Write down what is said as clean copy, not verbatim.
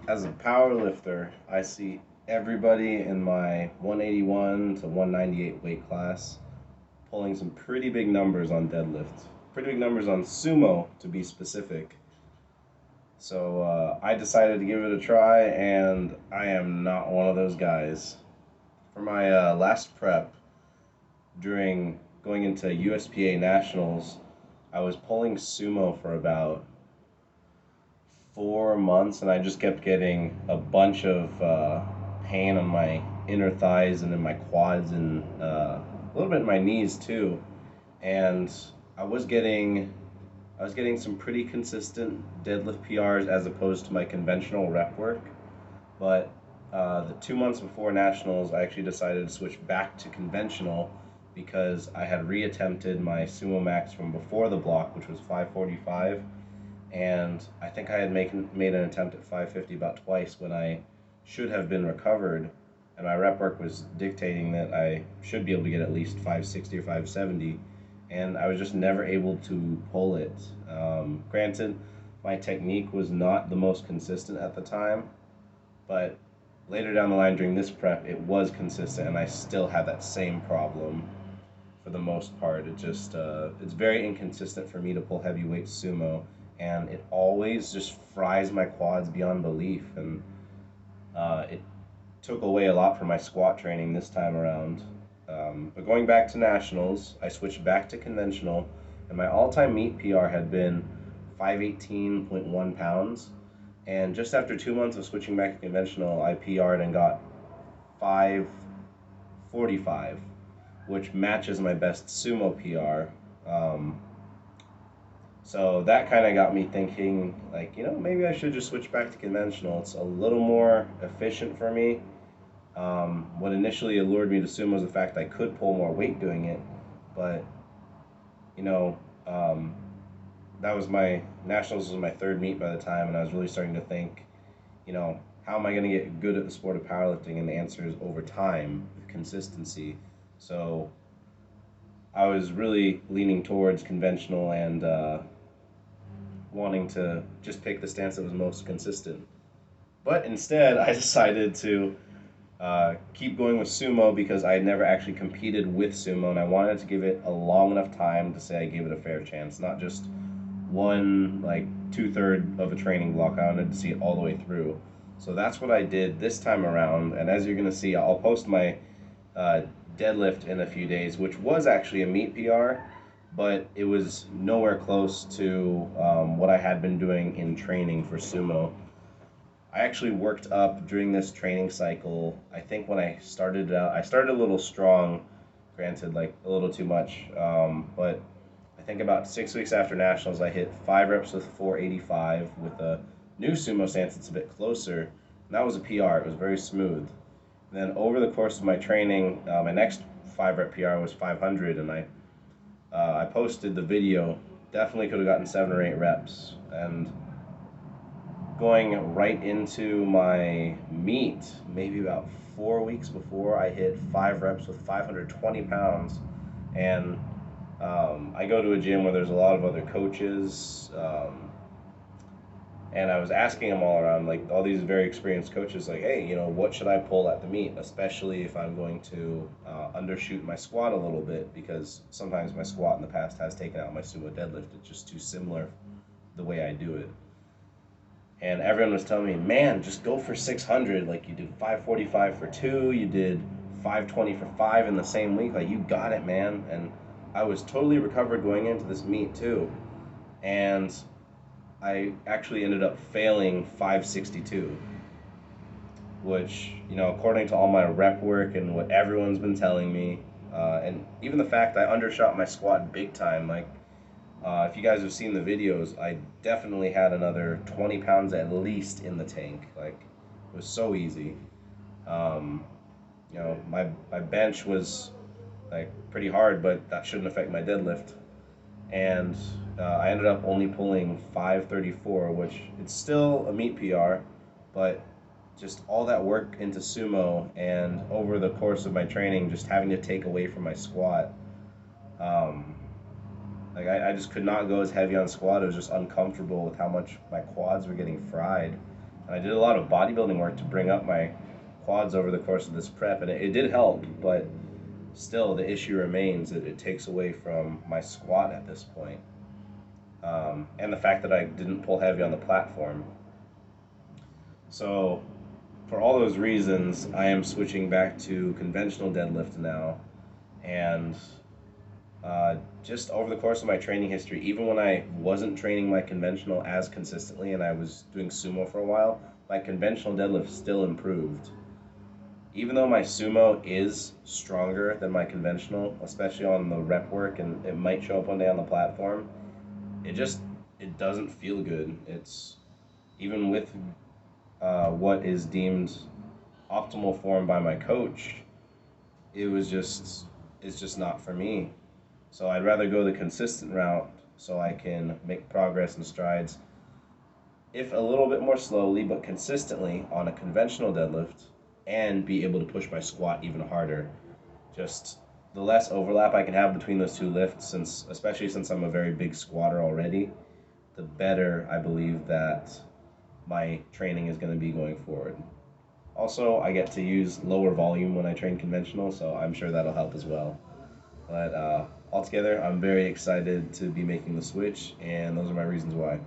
As a power lifter, I see everybody in my 181 to 198 weight class pulling some pretty big numbers on deadlift. Pretty big numbers on sumo, to be specific. So I decided to give it a try, and I am not one of those guys. For my last prep, during going into USPA Nationals, I was pulling sumo for about 4 months, and I just kept getting a bunch of pain on my inner thighs and in my quads and a little bit in my knees too. And I was getting I was getting some pretty consistent deadlift PRs as opposed to my conventional rep work. But the 2 months before nationals, I actually decided to switch back to conventional because I had reattempted my sumo max from before the block, which was 545, and I think I had made an attempt at 550 about twice when I should have been recovered, and my rep work was dictating that I should be able to get at least 560 or 570, and I was just never able to pull it. Granted, my technique was not the most consistent at the time, but later down the line during this prep, it was consistent, and I still had that same problem for the most part. It's very inconsistent for me to pull heavyweight sumo, and it always just fries my quads beyond belief. And it took away a lot from my squat training this time around. But going back to nationals, I switched back to conventional, and my all-time meet PR had been 518.1 pounds. And just after 2 months of switching back to conventional, I PR'd and got 545, which matches my best sumo PR. So that kind of got me thinking, like, maybe I should just switch back to conventional. It's a little more efficient for me. What initially allured me to sumo was the fact I could pull more weight doing it, but you know, um, that was my nationals was my third meet by the time, and I was really starting to think, how am I going to get good at the sport of powerlifting? And the answer is over time, with consistency. So I was really leaning towards conventional and wanting to just pick the stance that was most consistent. But instead, I decided to keep going with sumo because I had never actually competed with sumo, and I wanted to give it a long enough time to say I gave it a fair chance, not just one, like, two-third of a training block. I wanted to see it all the way through. So that's what I did this time around, and as you're going to see, I'll post my uh, deadlift in a few days, which was actually a meet PR, but it was nowhere close to what I had been doing in training for sumo. I actually worked up during this training cycle. I think when I started out, I started a little strong, granted, like a little too much, but I think about 6 weeks after nationals, I hit 5 reps with 485 with a new sumo stance that's a bit closer, and that was a PR. It was very smooth. And then over the course of my training, my next 5 rep PR was 500, and I posted the video. Definitely could have gotten 7 or 8 reps, and going right into my meet, maybe about 4 weeks before, I hit 5 reps with 520 pounds. And I go to a gym where there's a lot of other coaches, and I was asking them all around, like all these very experienced coaches, like, hey, what should I pull at the meet, especially if I'm going to undershoot my squat a little bit, because sometimes my squat in the past has taken out my sumo deadlift. It's just too similar the way I do it. And everyone was telling me, man, just go for 600. Like, you did 545 for 2, you did 520 for 5 in the same week. Like, you got it, man. And I was totally recovered going into this meet too. And I actually ended up failing 562, which, according to all my rep work and what everyone's been telling me, and even the fact I undershot my squat big time, like, if you guys have seen the videos, I definitely had another 20 pounds at least in the tank. Like, it was so easy. Um, my bench was like pretty hard, but that shouldn't affect my deadlift. And I ended up only pulling 534, which it's still a meet PR, but just all that work into sumo and over the course of my training, just having to take away from my squat. Um, like I just could not go as heavy on squat. It was just uncomfortable with how much my quads were getting fried. And I did a lot of bodybuilding work to bring up my quads over the course of this prep, and it did help, but still the issue remains that it takes away from my squat at this point. And the fact that I didn't pull heavy on the platform. So, for all those reasons, I am switching back to conventional deadlift now. And just over the course of my training history, even when I wasn't training my conventional as consistently and I was doing sumo for a while, my conventional deadlift still improved. Even though my sumo is stronger than my conventional, especially on the rep work, and it might show up one day on the platform, it just it doesn't feel good. It's even with what is deemed optimal form by my coach, it was just it's just not for me. So I'd rather go the consistent route so I can make progress and strides, if a little bit more slowly but consistently on a conventional deadlift, and be able to push my squat even harder. Just the less overlap I can have between those two lifts, since especially since I'm a very big squatter already, the better I believe that my training is going to be going forward. Also, I get to use lower volume when I train conventional, so I'm sure that'll help as well. But altogether, I'm very excited to be making the switch, and those are my reasons why.